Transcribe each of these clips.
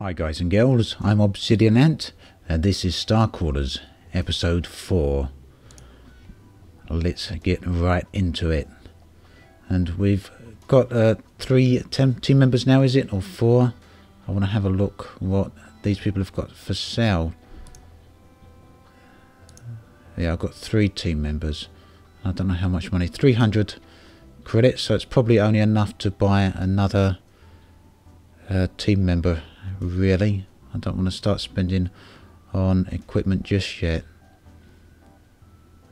Hi guys and girls, I'm Obsidian Ant and this is StarCrawlers episode 4. Let's get right into it. And we've got 3 team members now, is it? Or 4? I want to have a look what these people have got for sale. Yeah, I've got 3 team members. I don't know how much money. 300 credits, so it's probably only enough to buy another team member. Really, I don't want to start spending on equipment just yet.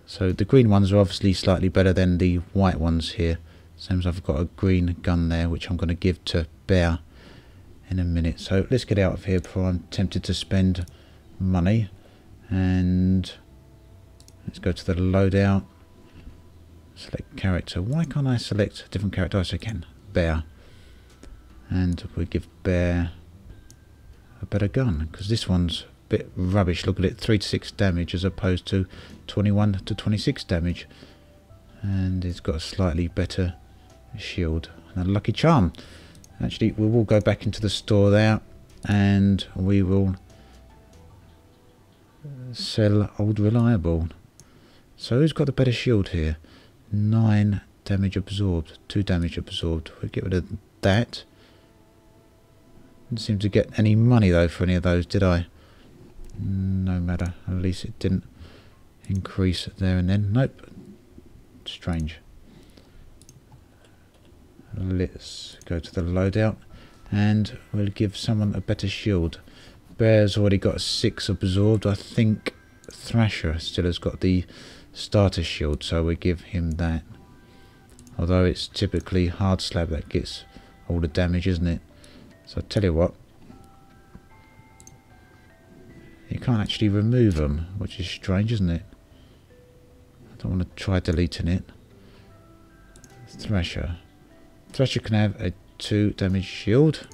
So the green ones are obviously slightly better than the white ones here. Same as I've got a green gun there, which I'm going to give to Bear in a minute. So let's get out of here before I'm tempted to spend money. And let's go to the loadout. Select character. Why can't I select a different character? Yes, I can. Bear. And we give Bear a better gun, because this one's a bit rubbish. Look at it, 3 to 6 damage as opposed to 21 to 26 damage, and it's got a slightly better shield and a lucky charm. Actually, we will go back into the store there and we will sell old reliable. So who's got the better shield here? 9 damage absorbed, 2 damage absorbed. We'll get rid of that. Didn't seem to get any money though for any of those, did I? No matter, at least it didn't increase there and then. Nope. Strange. Let's go to the loadout and we'll give someone a better shield. Bear's already got 6 absorbed. I think Thrasher still has got the starter shield, so we give him that. Although it's typically hard slab that gets all the damage, isn't it? So I'll tell you what, you can't actually remove them, which is strange, isn't it? I don't want to try deleting it. Thrasher. Thrasher can have a 2 damage shield.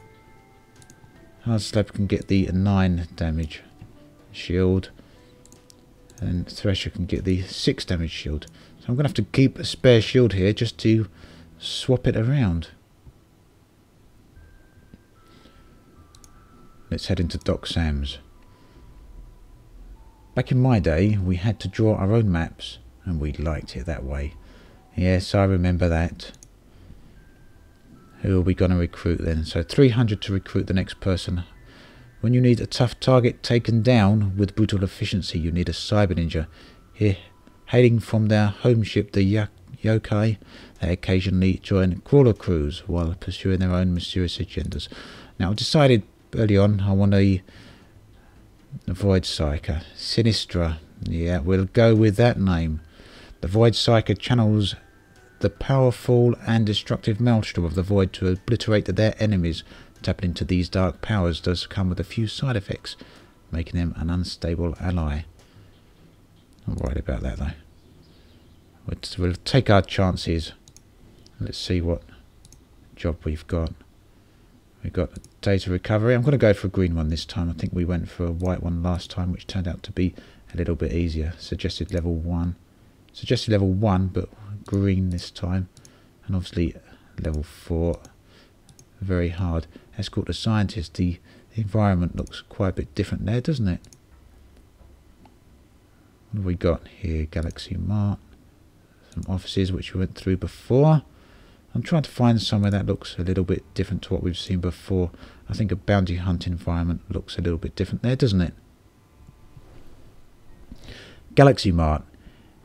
Hard slab can get the 9 damage shield. And Thrasher can get the 6 damage shield. So I'm going to have to keep a spare shield here just to swap it around. Let's head into Doc Sam's. Back in my day, we had to draw our own maps, and we liked it that way. Yes, I remember that. Who are we going to recruit then? So 300 to recruit the next person. When you need a tough target taken down with brutal efficiency, you need a cyber ninja. Here, hailing from their home ship, the yokai, they occasionally join crawler crews while pursuing their own mysterious agendas. Now, I've decided early on I want a Void Psyker. Sinistra. Yeah, we'll go with that name. The Void Psyker channels the powerful and destructive maelstrom of the Void to obliterate their enemies. Tapping into these dark powers does come with a few side effects, making them an unstable ally. Not worried about that though. We'll take our chances. Let's see what job we've got. We've got data recovery. I'm going to go for a green one this time. I think we went for a white one last time, which turned out to be a little bit easier. Suggested level 1. Suggested level 1, but green this time. And obviously level 4. Very hard. Escort a scientist. The environment looks quite a bit different there, doesn't it? What have we got here? Galaxy Mart. Some offices which we went through before. I'm trying to find somewhere that looks a little bit different to what we've seen before. I think a bounty hunt environment looks a little bit different there, doesn't it? Galaxy Mart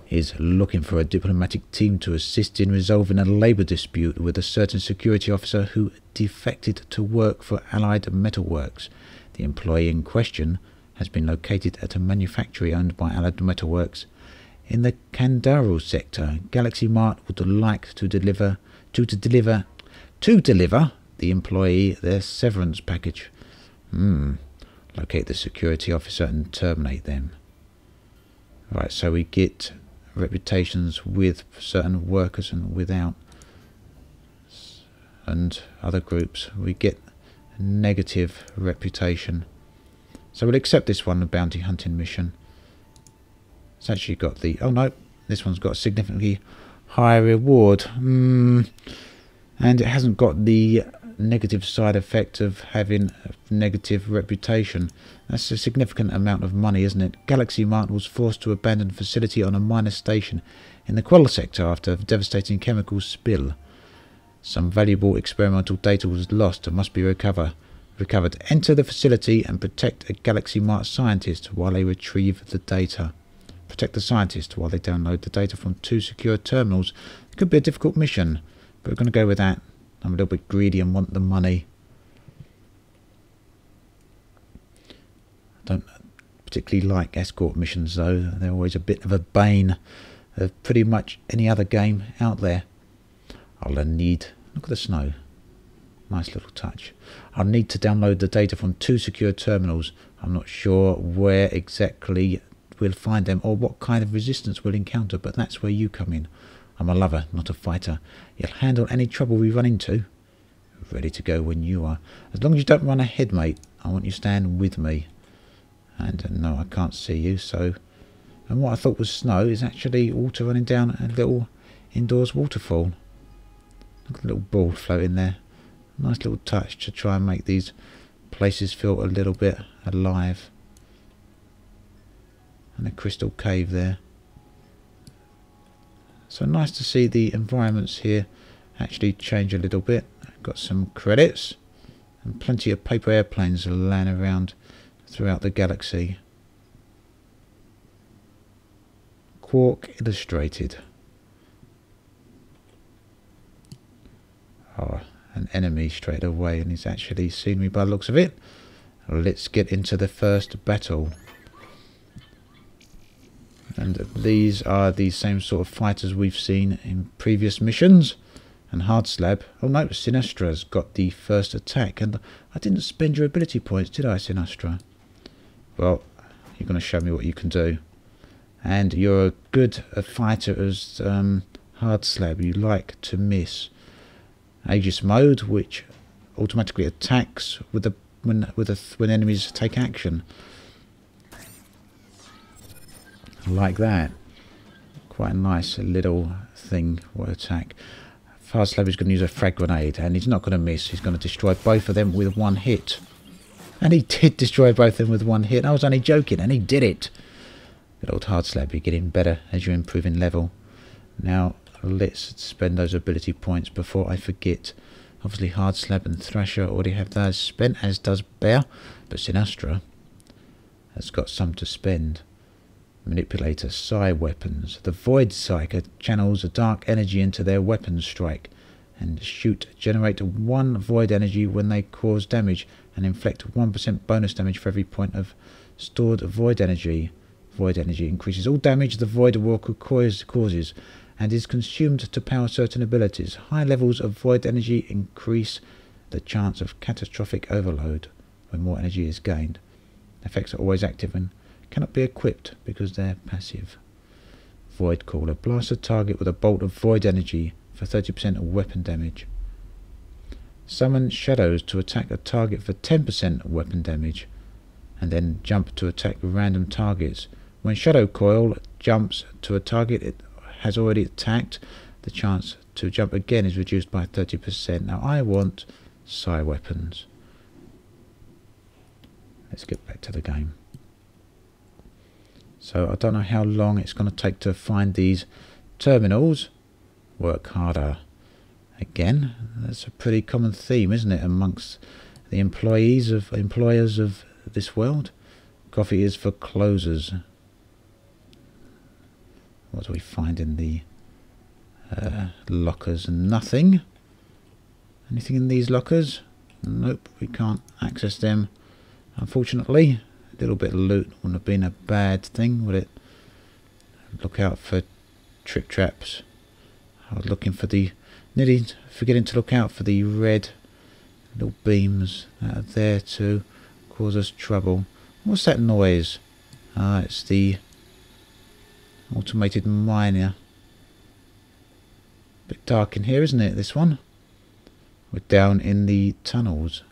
is looking for a diplomatic team to assist in resolving a labour dispute with a certain security officer who defected to work for Allied Metalworks. The employee in question has been located at a manufactory owned by Allied Metalworks in the Kandaru sector. Galaxy Mart would like to deliver the employee their severance package. Locate the security officer and terminate them. Right, so we get reputations with certain workers and without, and other groups we get a negative reputation. So we'll accept this one, the bounty hunting mission. It's actually got the, oh no, this one's got a significantly higher reward. And it hasn't got the negative side effect of having a negative reputation. That's a significant amount of money, isn't it? Galaxy Mart was forced to abandon facility on a minor station in the Quell sector after a devastating chemical spill. Some valuable experimental data was lost and must be recovered. Enter the facility and protect a Galaxy Mart scientist while they retrieve the data. Protect the scientist while they download the data from 2 secure terminals. It could be a difficult mission, but we're going to go with that. I'm a little bit greedy and want the money. I don't particularly like escort missions though. They're always a bit of a bane of pretty much any other game out there. I'll need... Look at the snow. Nice little touch. I'll need to download the data from 2 secure terminals. I'm not sure where exactly we'll find them or what kind of resistance we'll encounter, but that's where you come in. I'm a lover, not a fighter. You'll handle any trouble we run into. Ready to go when you are. As long as you don't run ahead, mate. I want you to stand with me. And no, I can't see you, so... And what I thought was snow is actually water running down a little indoors waterfall. Look at the little ball floating there. Nice little touch to try and make these places feel a little bit alive. And a crystal cave there. So nice to see the environments here actually change a little bit. Got some credits and plenty of paper airplanes laying around throughout the galaxy. Quark Illustrated. Oh, an enemy straight away, and he's actually seen me by the looks of it. Let's get into the first battle. And these are the same sort of fighters we've seen in previous missions. And Hard Slab. Oh no, Sinastra's got the first attack. And I didn't spend your ability points, did I, Sinastra? Well, you're going to show me what you can do. And you're a good fighter as Hard Slab. You like to miss. Aegis mode, which automatically attacks with when enemies take action. Like that. Quite a nice little thing. What attack. Hard Slab is going to use a frag grenade, and he's not going to miss. He's going to destroy both of them with one hit. And he did destroy both of them with one hit. I was only joking, and he did it. Good old Hard Slab, you're getting better as you improve in level. Now, let's spend those ability points before I forget. Obviously, Hard Slab and Thrasher already have theirs spent, as does Bear. But Sinastra has got some to spend. Manipulator, Psi weapons. The Void Psyker channels a dark energy into their weapon strike and shoot. Generate 1 void energy when they cause damage and inflict 1% bonus damage for every point of stored void energy. Void energy increases all damage the Void Walker causes and is consumed to power certain abilities. High levels of void energy increase the chance of catastrophic overload when more energy is gained. Effects are always active and cannot be equipped because they're passive. Void Caller. Blast a target with a bolt of void energy for 30% of weapon damage. Summon shadows to attack a target for 10% of weapon damage, and then jump to attack random targets. When Shadow Coil jumps to a target it has already attacked, the chance to jump again is reduced by 30%. Now I want Psi weapons. Let's get back to the game. So I don't know how long it's going to take to find these terminals. Work harder. Again, that's a pretty common theme, isn't it, amongst the employers of this world? Coffee is for closers. What do we find in the lockers? Nothing. Anything in these lockers? Nope, we can't access them, unfortunately. A little bit of loot wouldn't have been a bad thing, would it? Look out for trip traps. I was looking for the... nearly forgetting to look out for the red little beams that are there to cause us trouble. What's that noise? Ah, it's the automated miner. Bit dark in here, isn't it, this one? We're down in the tunnels.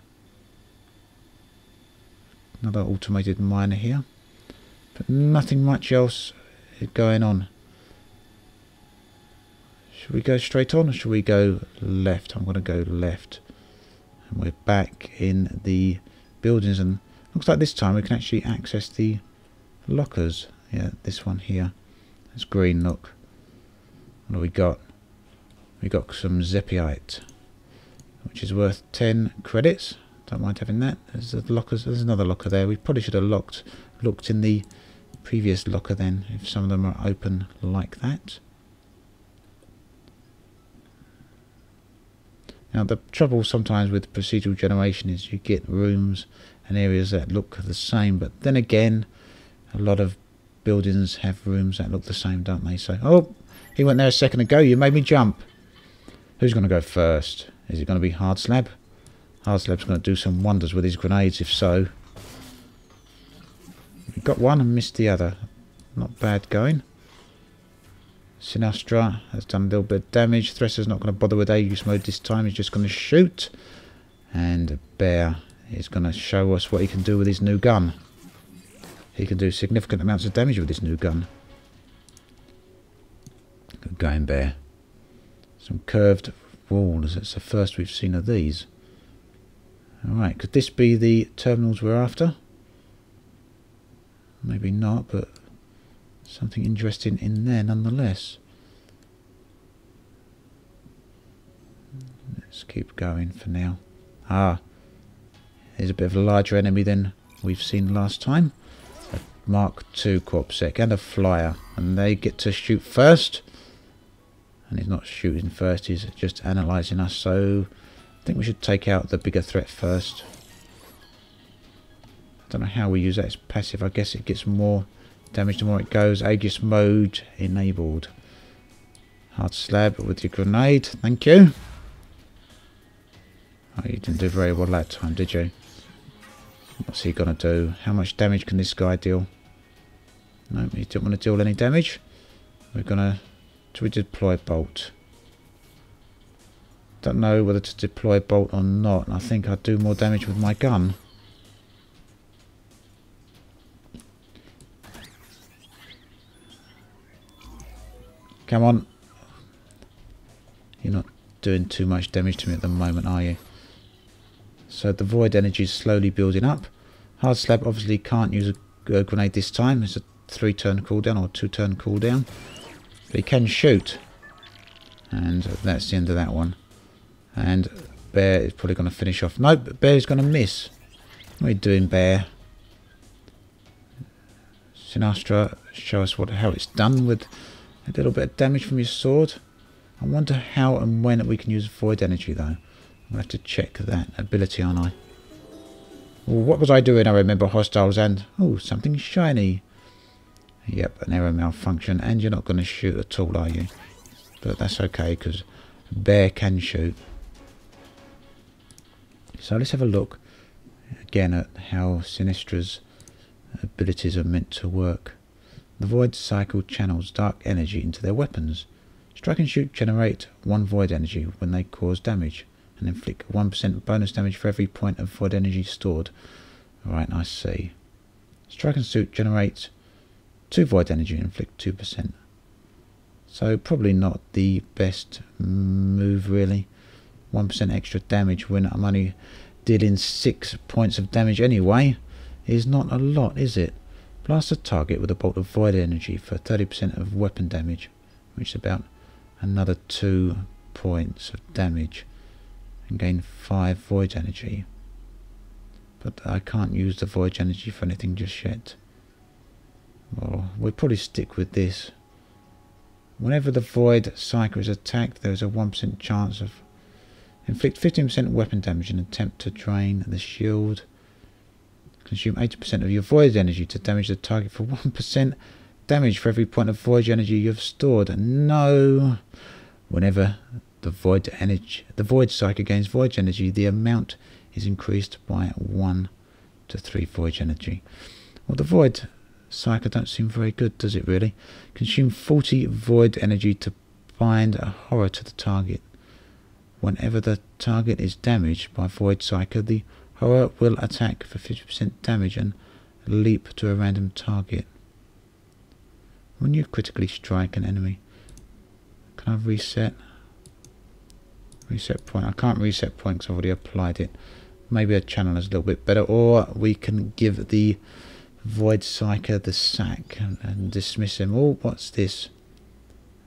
Another automated miner here, but nothing much else going on. Should we go straight on or should we go left? I'm going to go left. And we're back in the buildings, and looks like this time we can actually access the lockers. Yeah, this one here. It's green, look. What do we got? We got some zeppite, which is worth 10 credits. Don't mind having that. There's the lockers. There's another locker there. We probably should have looked in the previous locker then, if some of them are open like that. Now the trouble sometimes with procedural generation is you get rooms and areas that look the same, but then again a lot of buildings have rooms that look the same, don't they? So, oh, he went there a second ago, you made me jump. Who's going to go first? Is it going to be Hard Slab? Hard Slab's going to do some wonders with his grenades, if so. We got one and missed the other. Not bad going. Sinastra has done a little bit of damage. Thresher's not going to bother with Aegis mode this time. He's just going to shoot. And Bear is going to show us what he can do with his new gun. He can do significant amounts of damage with his new gun. Good going, Bear. Some curved walls. That's the first we've seen of these. Alright, could this be the terminals we're after? Maybe not, but something interesting in there nonetheless. Let's keep going for now. Ah, there's a bit of a larger enemy than we've seen last time. A Mark II Corpsec and a flyer, and they get to shoot first. And he's not shooting first, he's just analysing us, so I think we should take out the bigger threat first. I don't know how we use that as passive. I guess it gets more damage the more it goes. Aegis mode enabled. Hard Slab with your grenade. Thank you. Oh, you didn't do very well that time, did you? What's he going to do? How much damage can this guy deal? No, he didn't want to deal any damage. We're going to... Do we deploy bolt? Don't know whether to deploy bolt or not. I think I'd do more damage with my gun. Come on. You're not doing too much damage to me at the moment, are you? So the void energy is slowly building up. Hard Slab obviously can't use a grenade this time. It's a 3-turn cooldown or 2-turn cooldown. But he can shoot. And that's the end of that one. And Bear is probably going to finish off. Nope, Bear is going to miss. What are you doing, Bear? Sinastra, show us how it's done with a little bit of damage from your sword. I wonder how and when we can use void energy though. I'll have to check that ability, aren't I? Well, what was I doing? I remember hostiles and... Oh, something shiny. Yep, an error malfunction. And you're not going to shoot at all, are you? But that's okay, because Bear can shoot. So let's have a look again at how Sinistra's abilities are meant to work. The void cycle channels dark energy into their weapons. Strike and shoot generate 1 void energy when they cause damage, and inflict 1% bonus damage for every point of void energy stored. Alright, I see. Strike and shoot generates 2 void energy and inflict 2%. So probably not the best move really. 1% extra damage when I'm only dealing 6 points of damage anyway is not a lot, is it? Blast a target with a bolt of void energy for 30% of weapon damage, which is about another 2 points of damage, and gain 5 void energy. But I can't use the void energy for anything just yet. Well, we'll probably stick with this. Whenever the void cycle is attacked, there is a 1% chance of inflict 15% weapon damage and attempt to drain the shield. Consume 80% of your void energy to damage the target for 1% damage for every point of void energy you have stored. No. Whenever the void cycle gains void energy, the amount is increased by 1 to 3 void energy. Well, the void cycle don't seem very good, does it really? Consume 40 void energy to bind a horror to the target. Whenever the target is damaged by void cycle, the horror will attack for 50% damage and leap to a random target. When you critically strike an enemy, can I reset? Reset point. I can't reset point because I've already applied it. Maybe a channel is a little bit better, or we can give the Void Psyker the sack and dismiss him. Oh, what's this?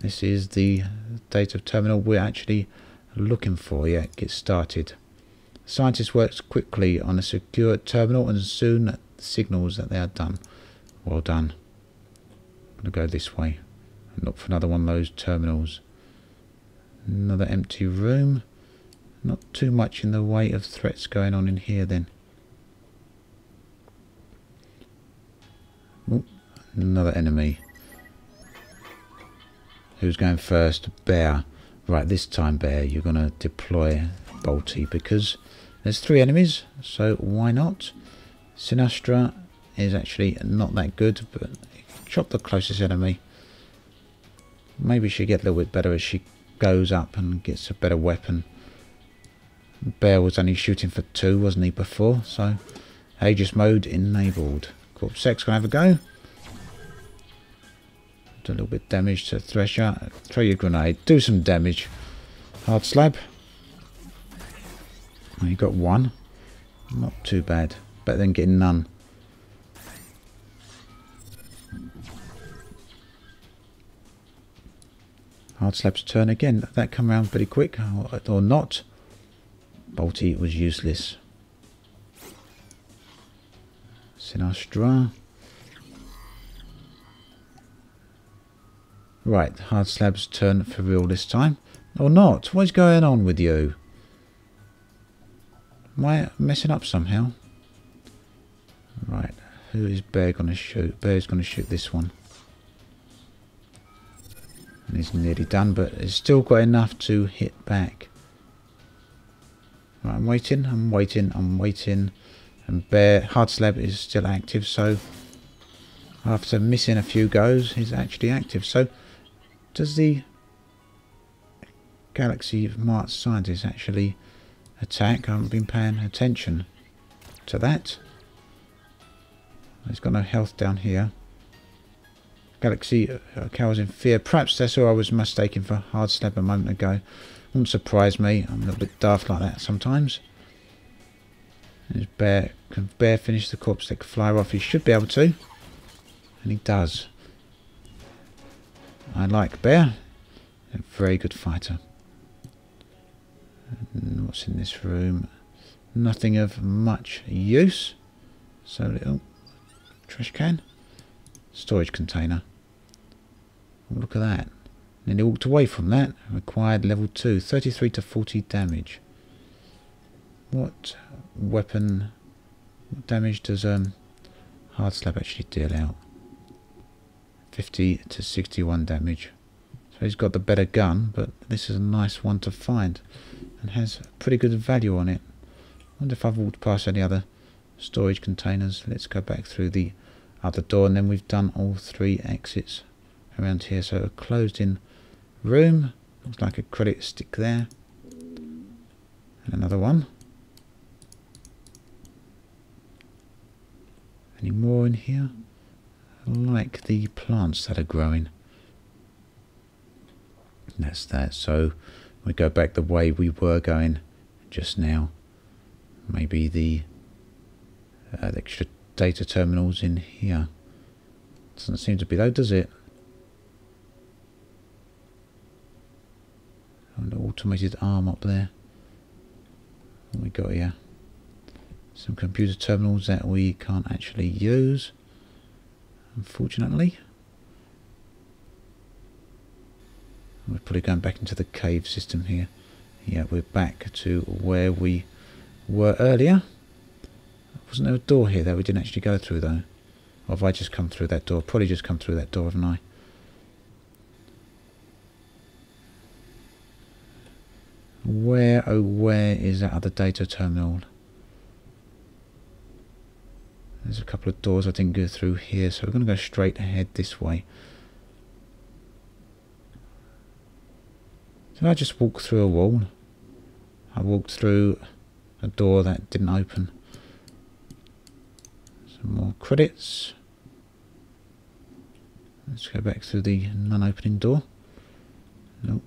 This is the data terminal we're actually looking for. Yeah, get started. Scientist works quickly on a secure terminal and soon signals that they are done. Well done. I'm going to go this way and look for another one of those terminals. Another empty room. Not too much in the way of threats going on in here then. Ooh, another enemy. Who's going first? Bear. Right, this time Bear, you're going to deploy Bolty because there's 3 enemies, so why not? Sinastra is actually not that good, but chop the closest enemy. Maybe she'll get a little bit better as she goes up and gets a better weapon. Bear was only shooting for 2, wasn't he, before? So, Aegis mode enabled. Corpse Sex gonna have a go. Do a little bit of damage to Thresher. Throw your grenade. Do some damage. Hard slab. Well, you got 1. Not too bad. Better than getting none. Hard slab's turn again. That come around pretty quick, or not. Bolty was useless. Sinastra. Right, hard slab's turn for real this time. Or not. What is going on with you? Am I messing up somehow? Right, who is Bear going to shoot? Bear's going to shoot this one. And he's nearly done, but it's still got enough to hit back. Right, I'm waiting. And Bear, hard slab is still active, so after missing a few goes, he's actually active. So, does the Galaxy of Mars scientist actually attack? I haven't been paying attention to that. He's got no health down here. Galaxy cowers in fear. Perhaps that's all I was mistaken for hard slab a moment ago. Wouldn't surprise me. I'm a little bit daft like that sometimes. There's Bear. Can Bear finish the corpse that can fly off? He should be able to. And he does. I like Bear. A very good fighter. And what's in this room? Nothing of much use. So little trash can. Storage container. Oh, look at that. Nearly walked away from that. Required level 2. 33 to 40 damage. What weapon... What damage does hard slab actually deal out? 50 to 61 damage. So he's got the better gun, but this is a nice one to find. And has pretty good value on it. I wonder if I've walked past any other storage containers. Let's go back through the other door, and then we've done all 3 exits around here. So a closed in room. Looks like a credit stick there. And another one. Any more in here? I like the plants that are growing. That's that. So we go back the way we were going just now. Maybe the extra data terminals in here. Doesn't seem to be though, does it? An automated arm up there. What we got here? Some computer terminals that we can't actually use, unfortunately. We're probably going back into the cave system here. Yeah, we're back to where we were earlier. Wasn't there a door here that we didn't actually go through though? Or have I just come through that door? Probably just come through that door, haven't I? Where, oh where is that other data terminal? There's a couple of doors I didn't go through here, so we're going to go straight ahead this way. Did I just walk through a wall? I walked through a door that didn't open. Some more credits. Let's go back through the non-opening door. Nope.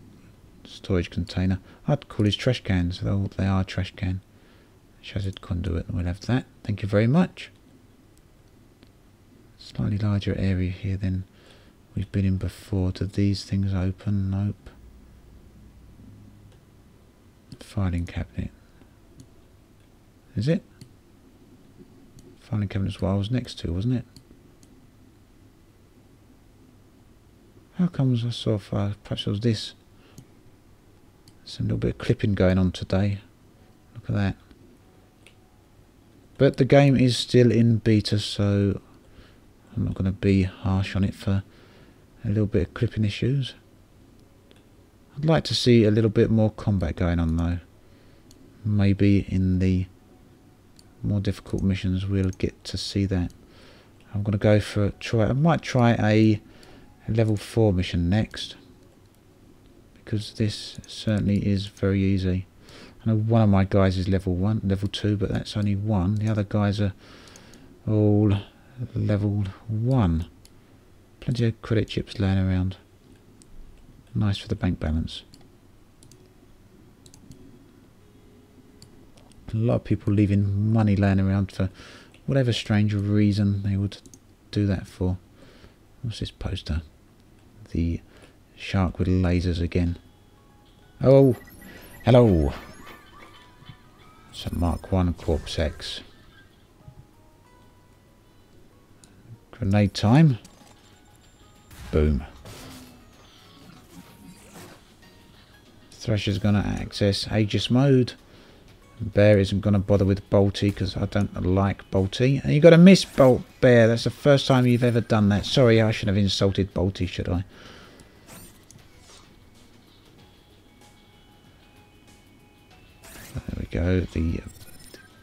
storage container. I'd call these trash cans, though they are trash can. Shattered conduit, we'll have that. Thank you very much. Slightly larger area here than we've been in before. Do these things open? Nope. Filing cabinet. Is it? Filing cabinet's what I was next to, wasn't it? How comes I saw fire? Perhaps it was this. There's a little bit of clipping going on today. Look at that. But the game is still in beta, so I'm not going to be harsh on it for a little bit of clipping issues. I'd like to see a little bit more combat going on though. Maybe in the more difficult missions we'll get to see that. I'm going to go for I might try a level 4 mission next, because this certainly is very easy. I know one of my guys is level 2, but that's only one. The other guys are all level 1. Plenty of credit chips laying around. Nice for the bank balance. A lot of people leaving money laying around for whatever strange reason they would do that for. What's this poster? The shark with lasers again. Oh, hello. It's a Mark 1 Corpse X. Grenade time. Boom. Thrasher's going to access Aegis mode. Bear isn't going to bother with Bolty because I don't like Bolty. And you got to miss Bolt Bear. That's the first time you've ever done that. Sorry, I shouldn't have insulted Bolty, should I? There we go. The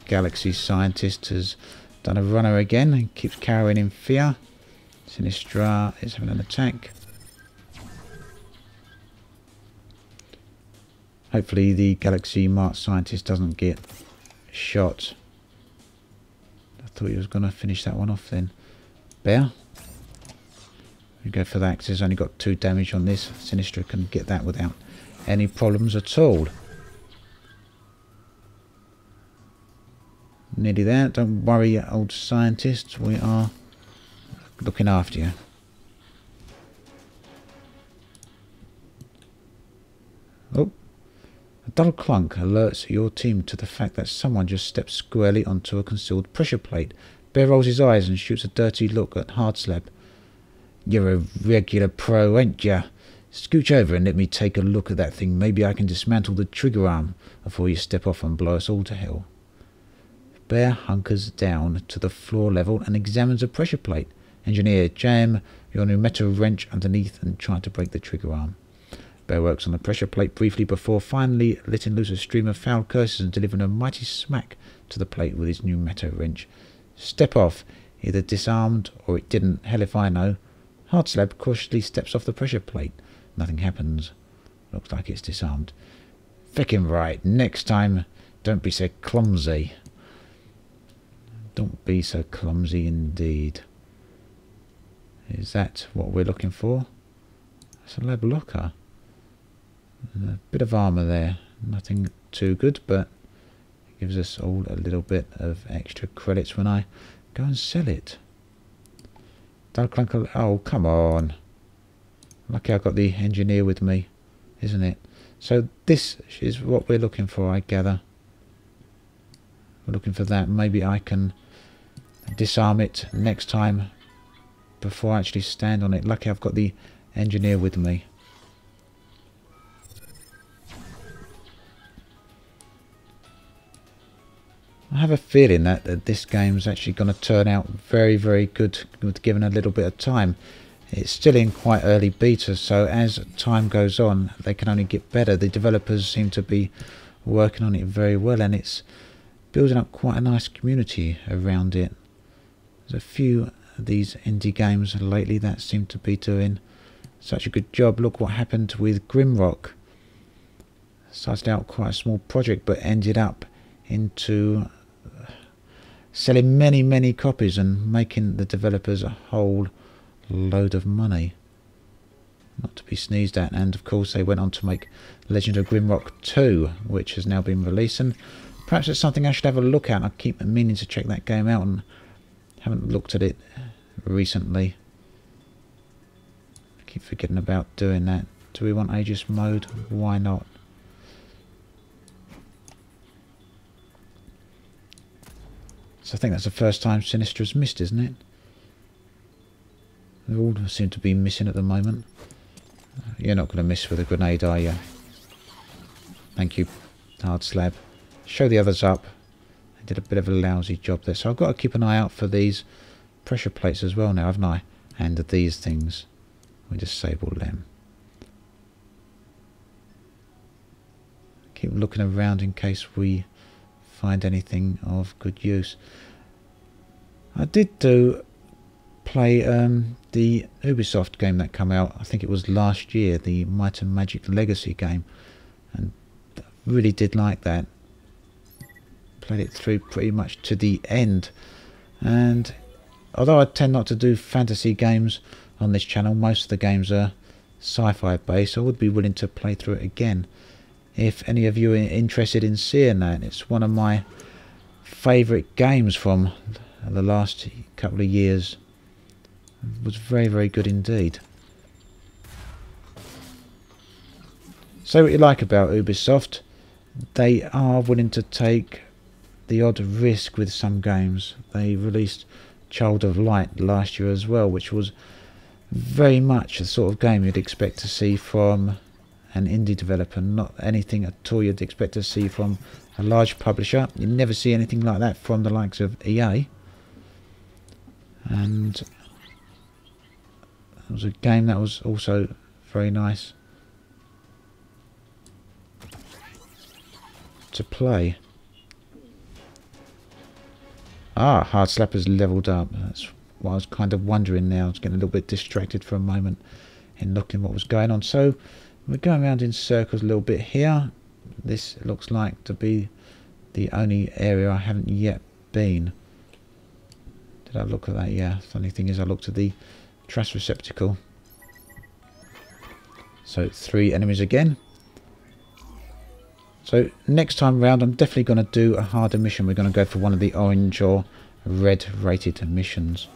Galaxy scientist has done a runner again and keeps cowering in fear. Sinistra is having an attack. Hopefully the Galaxy Mark scientist doesn't get shot. I thought he was going to finish that one off then. Bear. We go for that because he's only got 2 damage on this. Sinistra can get that without any problems at all. Nearly there. Don't worry, old scientist. We are looking after you. Oh. A dull clunk alerts your team to the fact that someone just stepped squarely onto a concealed pressure plate. Bear rolls his eyes and shoots a dirty look at Hardslab. You're a regular pro, ain't ya? Scooch over and let me take a look at that thing. Maybe I can dismantle the trigger arm before you step off and blow us all to hell. Bear hunkers down to the floor level and examines a pressure plate. Engineer, jam your new metal wrench underneath and try to break the trigger arm. Bear works on the pressure plate briefly before finally letting loose a stream of foul curses and delivering a mighty smack to the plate with his new metal wrench. Step off. Either disarmed or it didn't. Hell if I know. Hardslab cautiously steps off the pressure plate. Nothing happens. Looks like it's disarmed. Feckin' right. Next time, don't be so clumsy. Don't be so clumsy indeed. Is that what we're looking for? It's a lab locker. A bit of armour there. Nothing too good, but it gives us all a little bit of extra credits when I go and sell it. Oh, come on. Lucky I got the engineer with me, isn't it? So this is what we're looking for, I gather. We're looking for that. Maybe I can disarm it next time before I actually stand on it. Lucky I've got the engineer with me. I have a feeling that this game is actually going to turn out very, very good given a little bit of time. It's still in quite early beta, so as time goes on, they can only get better. The developers seem to be working on it very well, and it's building up quite a nice community around it. There's a few of these indie games lately that seem to be doing such a good job. Look what happened with Grimrock. Started out quite a small project, but ended up into selling many copies and making the developers a whole load of money. Not to be sneezed at. And of course they went on to make Legend of Grimrock 2, which has now been released, and perhaps it's something I should have a look at. I keep meaning to check that game out and haven't looked at it recently. I keep forgetting about doing that. Do we want Aegis mode? Why not? So I think that's the first time Sinistra's missed, isn't it? They all seem to be missing at the moment. You're not going to miss with a grenade, are you? Thank you, Hard Slab. Show the others up. They did a bit of a lousy job there. So I've got to keep an eye out for these pressure plates as well now, haven't I? And these things. We disable them. Keep looking around in case we find anything of good use. I did play the Ubisoft game that came out, I think it was last year, the Might and Magic Legacy game, and I really did like that. Played it through pretty much to the end, and although I tend not to do fantasy games on this channel, most of the games are sci-fi based, I would be willing to play through it again if any of you are interested in seeing that. It's one of my favourite games from the last couple of years. It was very, very good indeed. So what you like about Ubisoft, they are willing to take the odd risk with some games. They released Child of Light last year as well, which was very much the sort of game you'd expect to see from an indie developer, not anything at all you'd expect to see from a large publisher. You never see anything like that from the likes of EA. And it was a game that was also very nice to play. Ah, Hard Slap has leveled up. That's what I was kind of wondering now. I was getting a little bit distracted for a moment in looking what was going on. So we're going around in circles a little bit here. This looks like to be the only area I haven't yet been. Did I look at that? Yeah. The funny thing is I looked at the trash receptacle. So 3 enemies again. So next time round I'm definitely going to do a harder mission. We're going to go for one of the orange or red rated missions,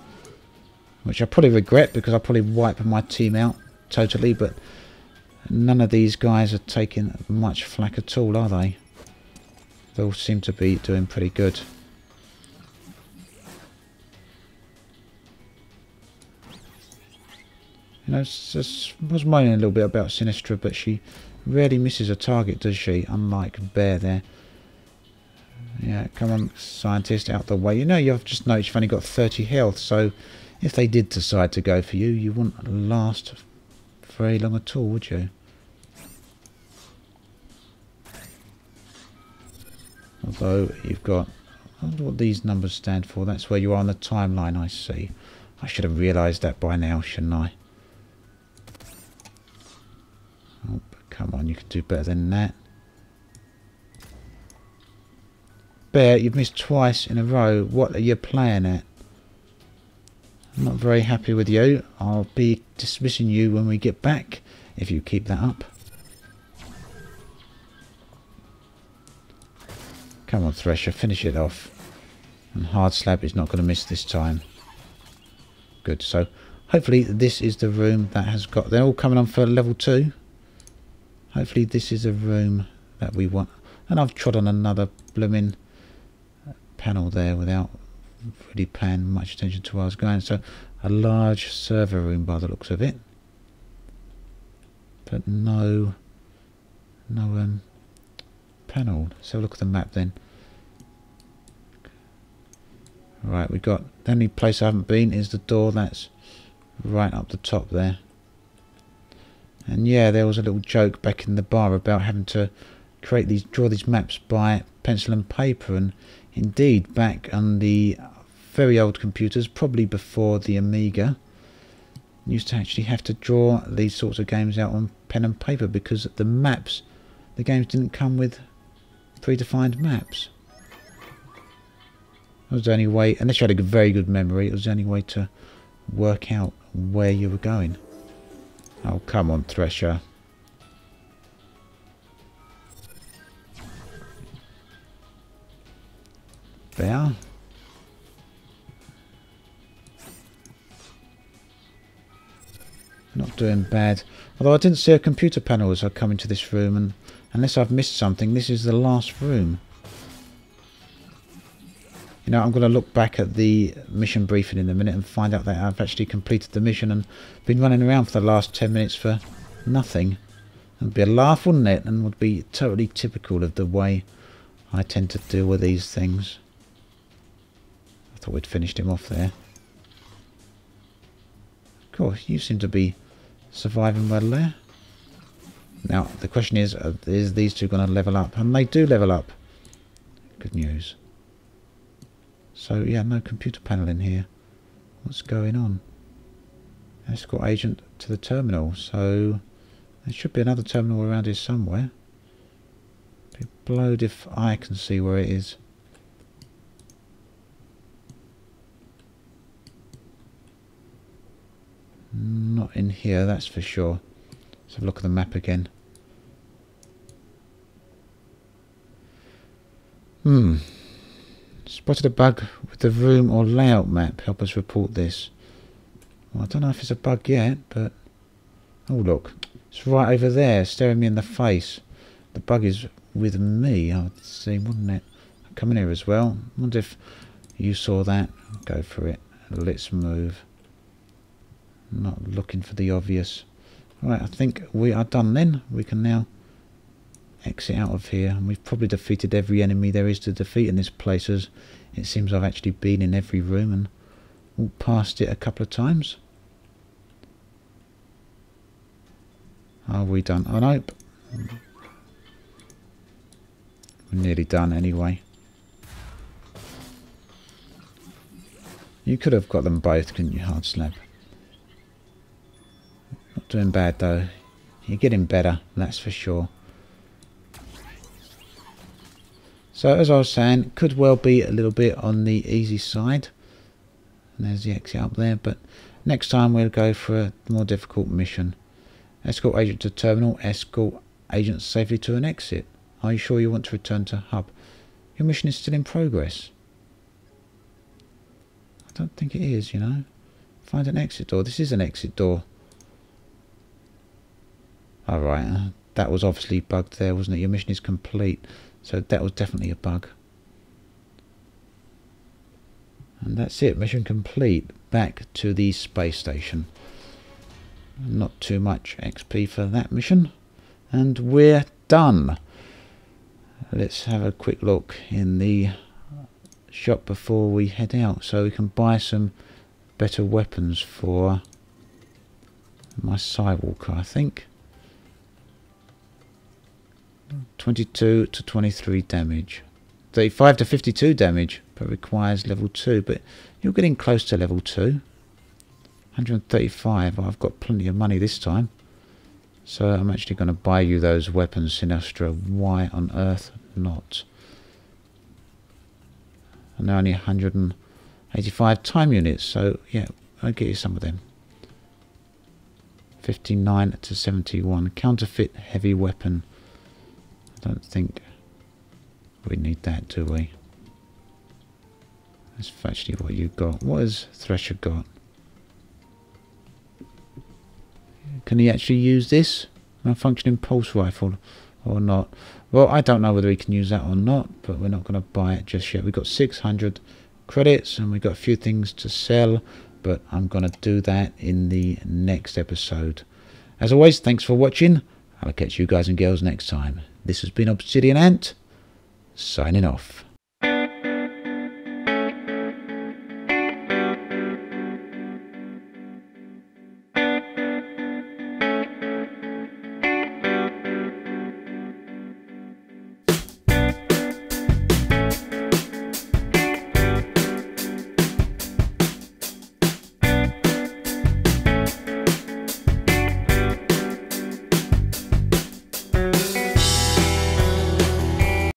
which I probably regret because I'll probably wipe my team out totally, but none of these guys are taking much flack at all, are they? They all seem to be doing pretty good. You know, I was moaning a little bit about Sinistra, but she rarely misses a target, does she? Unlike Bear there. Yeah, come on, scientist, out the way. You know, you've just noticed you've only got 30 health, so if they did decide to go for you, you wouldn't last very long at all, would you? Although you've got, I wonder what these numbers stand for. That's where you are on the timeline, I see. I should have realised that by now, shouldn't I? Oh, come on, you can do better than that. Bear, you've missed twice in a row. What are you playing at? I'm not very happy with you. I'll be dismissing you when we get back if you keep that up. Come on, Thresher, finish it off. And Hard Slab is not going to miss this time. Good, so hopefully this is the room that has got... They're all coming on for level 2. Hopefully this is a room that we want. And I've trod on another blooming panel there without really paying much attention to where I was going. So a large server room by the looks of it. But no panel. So look at the map then. Right, we got the only place I haven't been is the door that's right up the top there. And yeah, there was a little joke back in the bar about having to draw these maps by pencil and paper, and indeed back on the very old computers, probably before the Amiga, you used to actually have to draw these sorts of games out on pen and paper because the maps, the games didn't come with predefined maps. That was the only way, unless you had a very good memory, it was the only way to work out where you were going. Oh, come on, Thresher. There. Not doing bad. Although I didn't see a computer panel as I come into this room, and unless I've missed something, this is the last room. You know, I'm going to look back at the mission briefing in a minute and find out that I've actually completed the mission and been running around for the last 10 minutes for nothing. It would be a laugh, wouldn't it? And would be totally typical of the way I tend to deal with these things. I thought we'd finished him off there. Of course, you seem to be surviving well there. Now, the question is these two going to level up? And they do level up. Good news. So, yeah, no computer panel in here. What's going on? Escort agent to the terminal. So, there should be another terminal around here somewhere. Be blowed if I can see where it is. Not in here, that's for sure. Let's have a look at the map again. Spotted a bug with the room or layout map. Help us report this. Well, I don't know if it's a bug yet, but... Oh, look. It's right over there, staring me in the face. The bug is with me, I'd see, wouldn't it? I'll come in here as well. I wonder if you saw that. Go for it. Let's move. Not looking for the obvious. Right, I think we are done then. We can now exit out of here. And we've probably defeated every enemy there is to defeat in this place, as it seems I've actually been in every room and walked past it a couple of times. Are we done? Oh, nope. We're nearly done anyway. You could have got them both, couldn't you, Hard Slab? Not doing bad though. You're getting better, that's for sure. So as I was saying, could well be a little bit on the easy side. And there's the exit up there, but next time we'll go for a more difficult mission. Escort agent to terminal, escort agent safely to an exit. Are you sure you want to return to hub? Your mission is still in progress. I don't think it is, you know. Find an exit door. This is an exit door. Alright, that was obviously bugged there, wasn't it? Your mission is complete. So that was definitely a bug. And that's it, mission complete. Back to the space station. Not too much XP for that mission. And we're done. Let's have a quick look in the shop before we head out, so we can buy some better weapons for my Sidewalker, I think. 22 to 23 damage. 35 to 52 damage, but requires level 2. But you're getting close to level 2. 135. I've got plenty of money this time. So I'm actually going to buy you those weapons, Sinistra. Why on earth not? And they're only 185 time units. So yeah, I'll get you some of them. 59 to 71. Counterfeit heavy weapon. I don't think we need that, do we? That's actually what you got. What has Thresher got? Can he actually use this? A functioning pulse rifle or not? Well, I don't know whether he can use that or not, but we're not going to buy it just yet. We've got 600 credits and we've got a few things to sell, but I'm going to do that in the next episode. As always, thanks for watching. I'll catch you guys and girls next time. This has been Obsidian Ant, signing off.